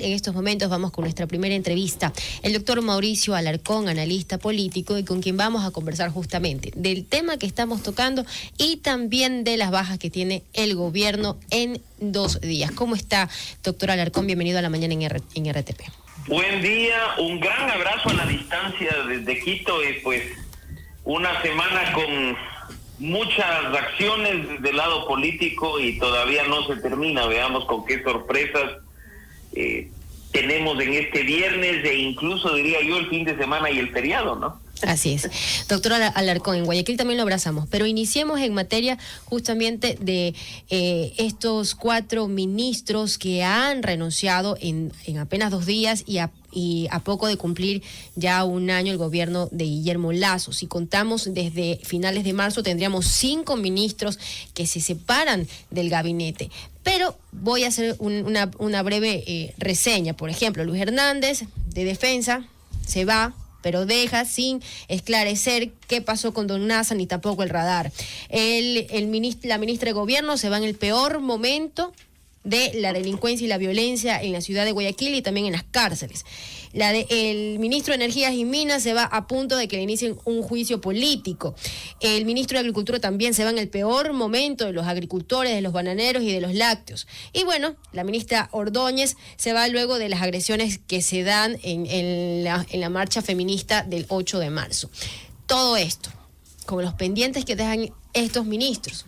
En estos momentos vamos con nuestra primera entrevista. El doctor Mauricio Alarcón, analista político, y con quien vamos a conversar justamente del tema que estamos tocando y también de las bajas que tiene el gobierno en 2 días. ¿Cómo está, doctor Alarcón? Bienvenido a la mañana en RTP. Buen día, un gran abrazo a la distancia desde Quito, pues una semana con muchas acciones del lado político y todavía no se termina. Veamos con qué sorpresas tenemos en este viernes e incluso diría yo el fin de semana y el feriado, ¿no? Así es. Doctor Alarcón, en Guayaquil también lo abrazamos, pero iniciemos en materia justamente de estos 4 ministros que han renunciado en apenas 2 días y a poco de cumplir ya 1 año el gobierno de Guillermo Lasso. Si contamos desde finales de marzo, tendríamos 5 ministros que se separan del gabinete. Pero voy a hacer una breve reseña. Por ejemplo, Luis Hernández, de Defensa, se va, pero deja sin esclarecer qué pasó con Don Nasa ni tampoco el radar. La ministra de Gobierno se va en el peor momento de la delincuencia y la violencia en la ciudad de Guayaquil y también en las cárceles. El ministro de Energías y Minas se va a punto de que le inicien un juicio político. El ministro de Agricultura también se va en el peor momento de los agricultores, de los bananeros y de los lácteos. Y bueno, la ministra Ordóñez se va luego de las agresiones que se dan en la marcha feminista del 8 de marzo. Todo esto, con los pendientes que dejan estos ministros.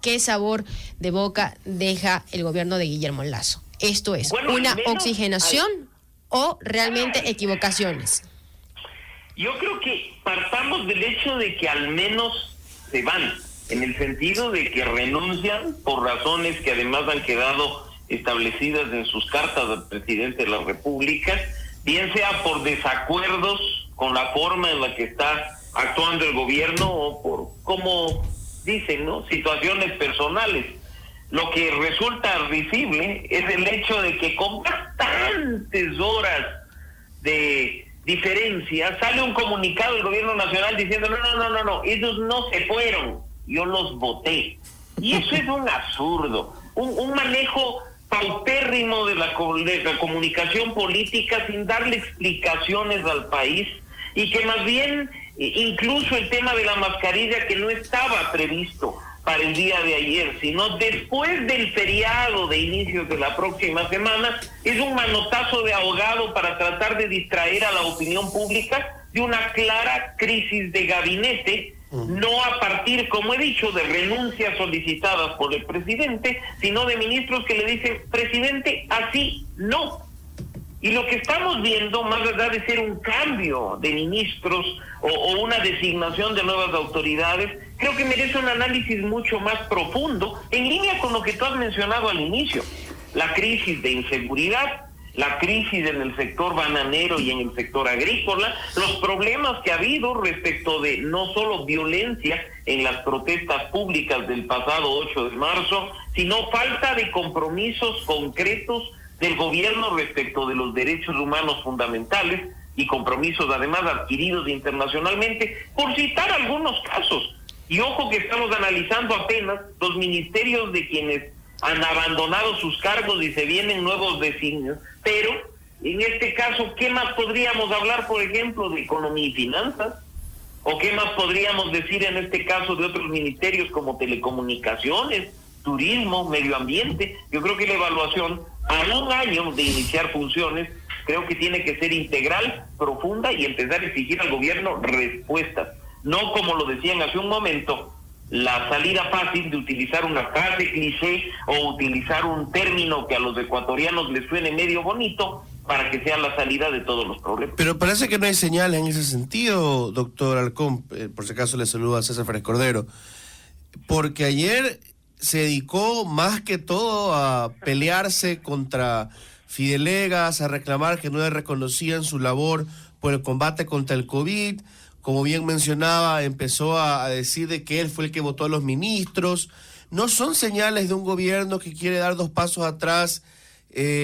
¿Qué sabor de boca deja el gobierno de Guillermo Lasso? ¿Esto es una oxigenación o realmente equivocaciones? Yo creo que partamos del hecho de que al menos se van, en el sentido de que renuncian por razones que además han quedado establecidas en sus cartas al presidente de la República, bien sea por desacuerdos con la forma en la que está actuando el gobierno o por cómo dicen, ¿no?, situaciones personales. Lo que resulta risible es el hecho de que con bastantes horas de diferencia sale un comunicado del gobierno nacional diciendo no, ellos no se fueron, yo los voté. Y eso es un absurdo, un manejo paupérrimo de la comunicación política sin darle explicaciones al país, y que más bien incluso el tema de la mascarilla, que no estaba previsto para el día de ayer, sino después del feriado de inicios de la próxima semana, es un manotazo de ahogado para tratar de distraer a la opinión pública de una clara crisis de gabinete, no a partir, como he dicho, de renuncias solicitadas por el presidente, sino de ministros que le dicen, presidente, así no. Y lo que estamos viendo, más allá de ser un cambio de ministros o una designación de nuevas autoridades, creo que merece un análisis mucho más profundo, en línea con lo que tú has mencionado al inicio. La crisis de inseguridad, la crisis en el sector bananero y en el sector agrícola, los problemas que ha habido respecto de no solo violencia en las protestas públicas del pasado 8 de marzo, sino falta de compromisos concretos del gobierno respecto de los derechos humanos fundamentales y compromisos además adquiridos internacionalmente, por citar algunos casos. Y ojo que estamos analizando apenas los ministerios de quienes han abandonado sus cargos y se vienen nuevos designios, pero en este caso, ¿qué más podríamos hablar, por ejemplo, de economía y finanzas? ¿O qué más podríamos decir en este caso de otros ministerios como telecomunicaciones, turismo, medio ambiente? Yo creo que la evaluación a 1 año de iniciar funciones creo que tiene que ser integral, profunda, y empezar a exigir al gobierno respuestas. No, como lo decían hace un momento, la salida fácil de utilizar una frase cliché o utilizar un término que a los ecuatorianos les suene medio bonito para que sea la salida de todos los problemas. Pero parece que no hay señal en ese sentido, doctor Alarcón. Por si acaso le saludo a César Férez Cordero, porque ayer se dedicó más que todo a pelearse contra Fidelegas, a reclamar que no le reconocían su labor por el combate contra el COVID. Como bien mencionaba, empezó a decir de que él fue el que votó a los ministros. No son señales de un gobierno que quiere dar 2 pasos atrás,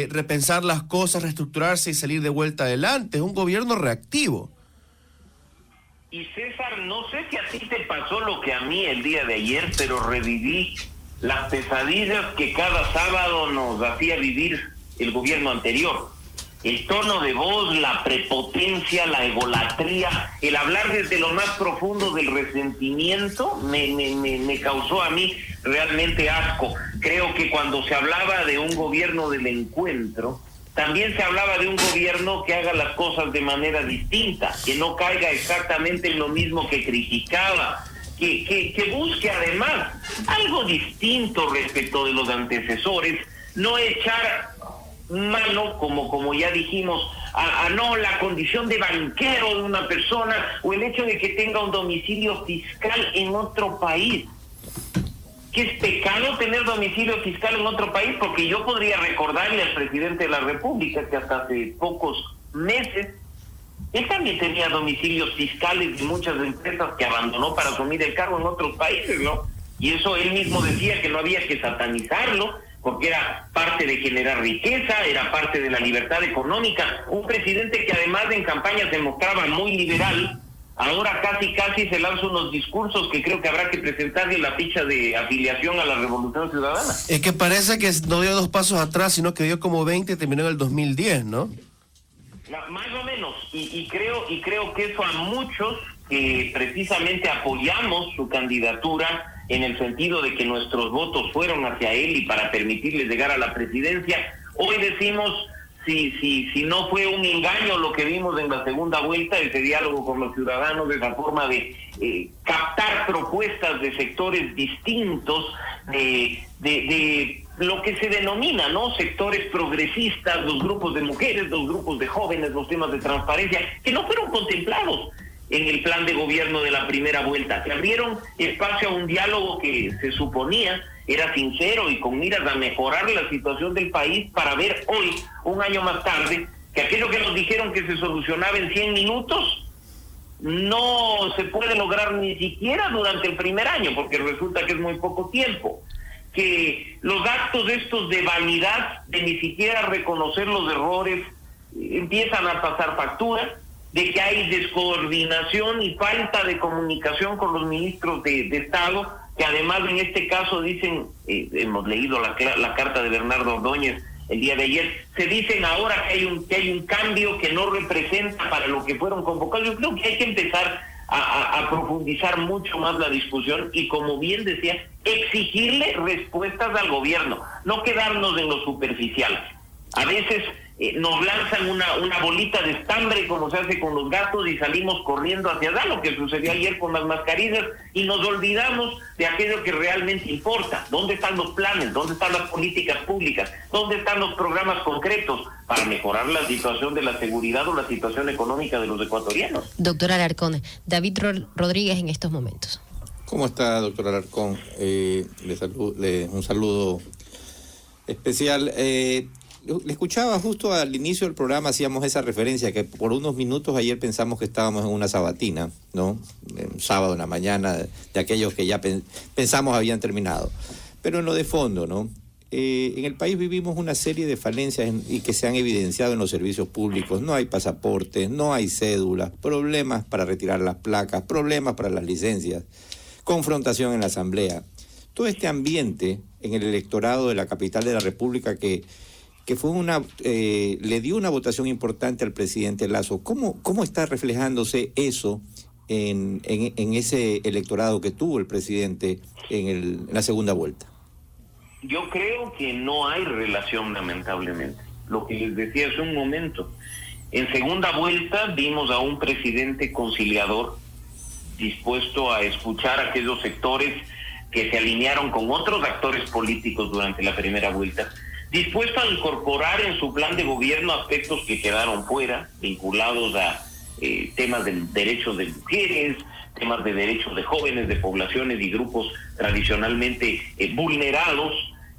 repensar las cosas, reestructurarse y salir de vuelta adelante. Es un gobierno reactivo. Y César, no sé si a ti te pasó lo que a mí el día de ayer, pero reviví las pesadillas que cada sábado nos hacía vivir el gobierno anterior. el tono de voz, la prepotencia, la egolatría, el hablar desde lo más profundo del resentimiento me causó a mí realmente asco. Creo que cuando se hablaba de un gobierno del encuentro, también se hablaba de un gobierno que haga las cosas de manera distinta, que no caiga exactamente en lo mismo que criticaba, que busque además algo distinto respecto de los antecesores, no echar mano, como ya dijimos, a no la condición de banquero de una persona o el hecho de que tenga un domicilio fiscal en otro país. ¿Que es pecado tener domicilio fiscal en otro país? Porque yo podría recordarle al presidente de la República que hasta hace pocos meses él también tenía domicilios fiscales de muchas empresas que abandonó para asumir el cargo en otros países, ¿no? Y eso él mismo decía que no había que satanizarlo, porque era parte de generar riqueza, era parte de la libertad económica. Un presidente que además en campaña se mostraba muy liberal, ahora casi se lanza unos discursos que creo que habrá que presentarle la ficha de afiliación a la Revolución Ciudadana. Es que parece que no dio 2 pasos atrás, sino que dio como 20 y terminó en el 2010, ¿no? Más o menos, y creo que eso a muchos que precisamente apoyamos su candidatura en el sentido de que nuestros votos fueron hacia él y para permitirle llegar a la presidencia, hoy decimos si no fue un engaño lo que vimos en la segunda vuelta, ese diálogo con los ciudadanos, esa forma de captar propuestas de sectores distintos, de lo que se denomina, ¿no?, sectores progresistas, los grupos de mujeres, los grupos de jóvenes, los temas de transparencia, que no fueron contemplados en el plan de gobierno de la primera vuelta. Se abrieron espacio a un diálogo que se suponía era sincero y con miras a mejorar la situación del país, para ver hoy, un año más tarde, que aquello que nos dijeron que se solucionaba en 100 minutos, no se puede lograr ni siquiera durante el primer año, porque resulta que es muy poco tiempo. Que los actos estos de vanidad, de ni siquiera reconocer los errores, empiezan a pasar factura, de que hay descoordinación y falta de comunicación con los ministros de Estado, que además en este caso dicen, hemos leído la carta de Bernardo Ordóñez el día de ayer, se dicen ahora que hay un cambio que no representa para lo que fueron convocados. Yo creo que hay que empezar a profundizar mucho más la discusión y, como bien decía, exigirle respuestas al gobierno, no quedarnos en lo superficial. A veces nos lanzan una bolita de estambre, como se hace con los gatos, y salimos corriendo hacia allá, lo que sucedió ayer con las mascarillas, y nos olvidamos de aquello que realmente importa. ¿Dónde están los planes? ¿Dónde están las políticas públicas? ¿Dónde están los programas concretos para mejorar la situación de la seguridad o la situación económica de los ecuatorianos? Doctor Alarcón, David Rodríguez en estos momentos. ¿Cómo está, doctor Alarcón? Un saludo especial. Le escuchaba justo al inicio del programa, hacíamos esa referencia, que por unos minutos ayer pensamos que estábamos en una sabatina, ¿no? Un sábado en la mañana, de aquellos que ya pensamos habían terminado. Pero en lo de fondo, ¿no? En el país vivimos una serie de falencias y que se han evidenciado en los servicios públicos. No hay pasaportes, no hay cédulas, problemas para retirar las placas, problemas para las licencias, confrontación en la Asamblea. Todo este ambiente en el electorado de la capital de la República que fue le dio una votación importante al presidente Lasso. ¿Cómo está reflejándose eso en ese electorado que tuvo el presidente en la segunda vuelta? Yo creo que no hay relación, lamentablemente. Lo que les decía hace un momento. En segunda vuelta vimos a un presidente conciliador, dispuesto a escuchar a aquellos sectores que se alinearon con otros actores políticos durante la primera vuelta, dispuesto a incorporar en su plan de gobierno aspectos que quedaron fuera, vinculados a temas de derechos de mujeres, temas de derechos de jóvenes, de poblaciones y grupos tradicionalmente vulnerados.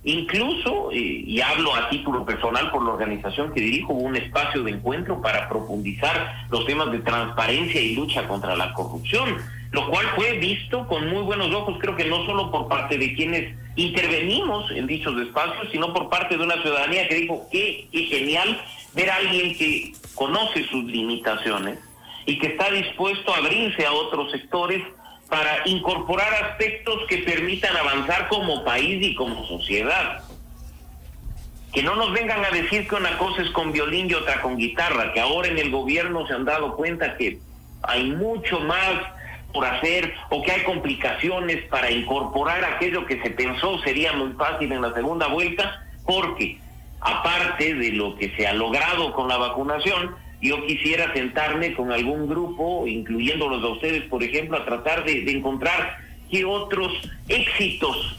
Incluso, y hablo a título personal por la organización que dirijo, hubo un espacio de encuentro para profundizar los temas de transparencia y lucha contra la corrupción, lo cual fue visto con muy buenos ojos, creo que no solo por parte de quienes intervenimos en dichos espacios, sino por parte de una ciudadanía que dijo qué genial ver a alguien que conoce sus limitaciones y que está dispuesto a abrirse a otros sectores para incorporar aspectos que permitan avanzar como país y como sociedad. Que no nos vengan a decir que una cosa es con violín y otra con guitarra, que ahora en el gobierno se han dado cuenta que hay mucho más por hacer o que hay complicaciones para incorporar aquello que se pensó sería muy fácil en la segunda vuelta, porque aparte de lo que se ha logrado con la vacunación, yo quisiera sentarme con algún grupo, incluyéndolos a ustedes, por ejemplo, a tratar de encontrar qué otros éxitos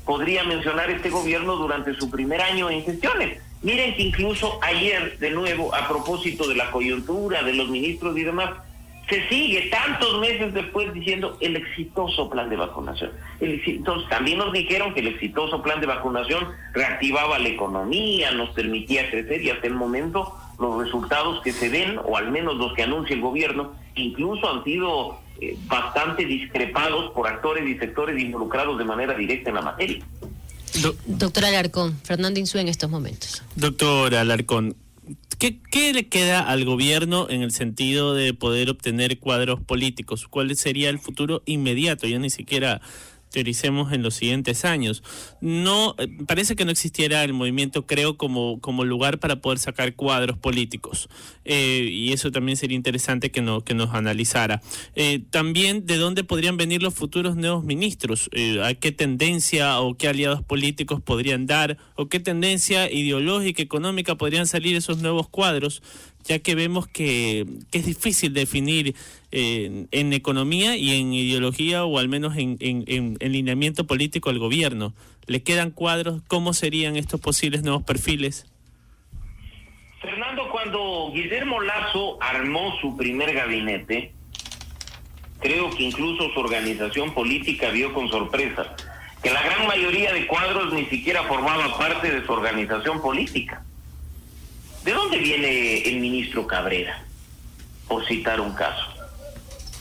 podría mencionar este gobierno durante su primer año en gestiones. Miren que incluso ayer, de nuevo, a propósito de la coyuntura, de los ministros y demás, se sigue tantos meses después diciendo el exitoso plan de vacunación. Entonces, también nos dijeron que el exitoso plan de vacunación reactivaba la economía, nos permitía crecer, y hasta el momento los resultados que se ven, o al menos los que anuncia el gobierno, incluso han sido bastante discrepados por actores y sectores involucrados de manera directa en la materia. Doctora Alarcón, Fernando Insúa en estos momentos. Doctora Alarcón, ¿qué le queda al gobierno en el sentido de poder obtener cuadros políticos? ¿Cuál sería el futuro inmediato? Ya ni siquiera teoricemos en los siguientes años. No, parece que no existiera el movimiento, creo, como lugar para poder sacar cuadros políticos. Y eso también sería interesante que nos analizara. También, ¿de dónde podrían venir los futuros nuevos ministros? ¿A qué tendencia o qué aliados políticos podrían dar? ¿O qué tendencia ideológica, económica podrían salir esos nuevos cuadros? Ya que vemos que es difícil definir en economía y en ideología, o al menos en lineamiento político al gobierno. ¿Le quedan cuadros? ¿Cómo serían estos posibles nuevos perfiles? Fernando, cuando Guillermo Lasso armó su primer gabinete, creo que incluso su organización política vio con sorpresa que la gran mayoría de cuadros ni siquiera formaba parte de su organización política. ¿De dónde viene el ministro Cabrera? Por citar un caso.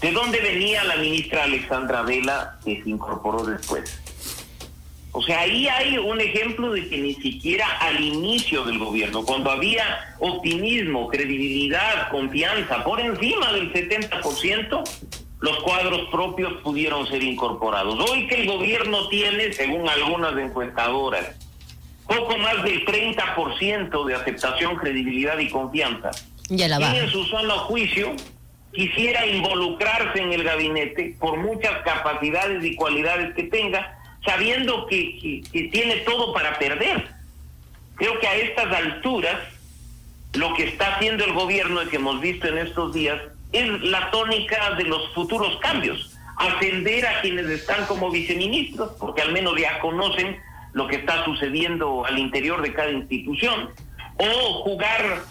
¿De dónde venía la ministra Alexandra Vela, que se incorporó después? O sea, ahí hay un ejemplo de que ni siquiera al inicio del gobierno, cuando había optimismo, credibilidad, confianza, por encima del 70%, los cuadros propios pudieron ser incorporados. Hoy que el gobierno tiene, según algunas encuestadoras, poco más del 30% de aceptación, credibilidad y confianza. Ya la baja. Y en su sano juicio quisiera involucrarse en el gabinete por muchas capacidades y cualidades que tenga, sabiendo que tiene todo para perder. Creo que a estas alturas lo que está haciendo el gobierno, y que hemos visto en estos días, es la tónica de los futuros cambios. Ascender a quienes están como viceministros, porque al menos ya conocen lo que está sucediendo al interior de cada institución, o jugar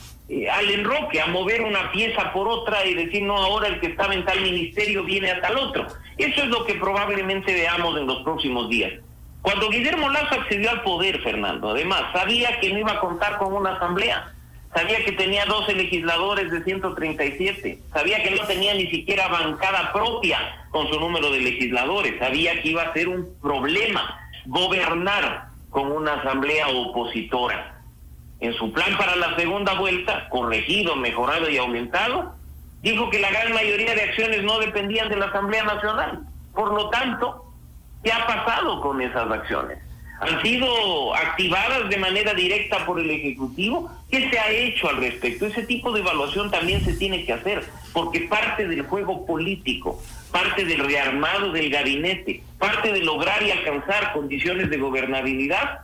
al enroque, a mover una pieza por otra y decir, no, ahora el que estaba en tal ministerio viene a tal otro. Eso es lo que probablemente veamos en los próximos días. Cuando Guillermo Lasso accedió al poder, Fernando, además, sabía que no iba a contar con una asamblea, sabía que tenía 12 legisladores de 137, sabía que no tenía ni siquiera bancada propia con su número de legisladores, sabía que iba a ser un problema gobernar con una asamblea opositora. En su plan para la segunda vuelta, corregido, mejorado y aumentado, dijo que la gran mayoría de acciones no dependían de la Asamblea Nacional. Por lo tanto, ¿qué ha pasado con esas acciones? ¿Han sido activadas de manera directa por el Ejecutivo? ¿Qué se ha hecho al respecto? Ese tipo de evaluación también se tiene que hacer, porque parte del juego político, parte del rearmado del gabinete, parte de lograr y alcanzar condiciones de gobernabilidad,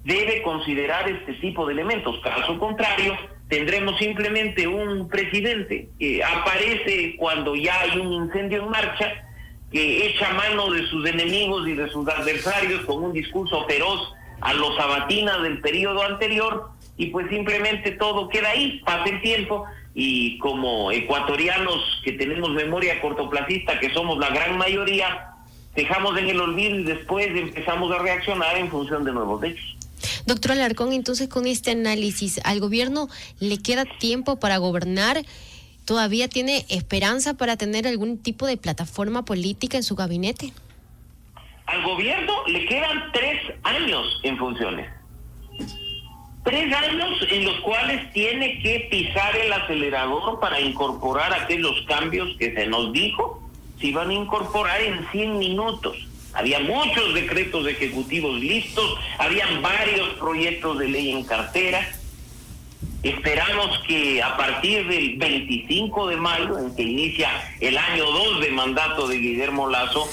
debe considerar este tipo de elementos. Caso contrario, tendremos simplemente un presidente que aparece cuando ya hay un incendio en marcha, que echa mano de sus enemigos y de sus adversarios con un discurso feroz a los Sabatina del periodo anterior, y pues simplemente todo queda ahí, pasa el tiempo, y como ecuatorianos que tenemos memoria cortoplacista, que somos la gran mayoría, dejamos en el olvido y después empezamos a reaccionar en función de nuevos hechos. Doctor Alarcón, entonces con este análisis, ¿al gobierno le queda tiempo para gobernar? ¿Todavía tiene esperanza para tener algún tipo de plataforma política en su gabinete? Al gobierno le quedan 3 años en funciones. 3 años en los cuales tiene que pisar el acelerador para incorporar aquellos cambios que se nos dijo se iban a incorporar en 100 minutos. Había muchos decretos ejecutivos listos, habían varios proyectos de ley en cartera. Esperamos que a partir del 25 de mayo, en que inicia el año 2 de mandato de Guillermo Lasso,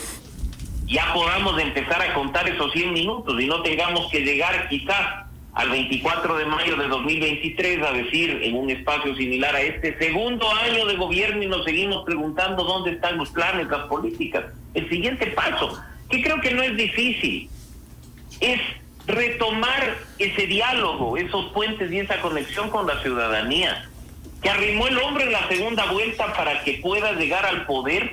ya podamos empezar a contar esos 100 minutos y no tengamos que llegar quizás al 24 de mayo de 2023 a decir, en un espacio similar a este, segundo año de gobierno y nos seguimos preguntando dónde están los planes, las políticas. El siguiente paso, que creo que no es difícil, es retomar ese diálogo, esos puentes y esa conexión con la ciudadanía, que arrimó el hombro en la segunda vuelta para que pueda llegar al poder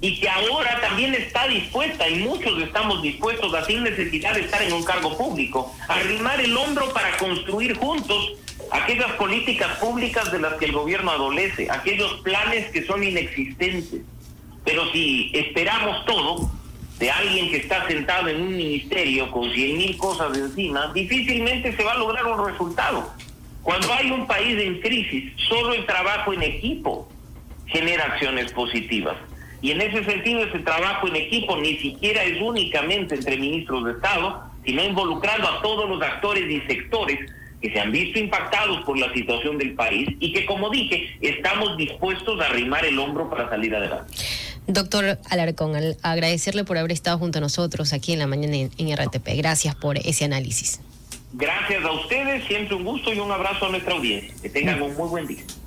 y que ahora también está dispuesta, y muchos estamos dispuestos a, sin necesidad de estar en un cargo público, a arrimar el hombro para construir juntos aquellas políticas públicas de las que el gobierno adolece, aquellos planes que son inexistentes. Pero si esperamos todo de alguien que está sentado en un ministerio con 100,000 cosas encima, difícilmente se va a lograr un resultado. Cuando hay un país en crisis, solo el trabajo en equipo genera acciones positivas. Y en ese sentido, ese trabajo en equipo ni siquiera es únicamente entre ministros de Estado, sino involucrando a todos los actores y sectores que se han visto impactados por la situación del país y que, como dije, estamos dispuestos a arrimar el hombro para salir adelante. Doctor Alarcón, agradecerle por haber estado junto a nosotros aquí en la mañana en RTP. Gracias por ese análisis. Gracias a ustedes, siempre un gusto y un abrazo a nuestra audiencia. Que tengan un muy buen día.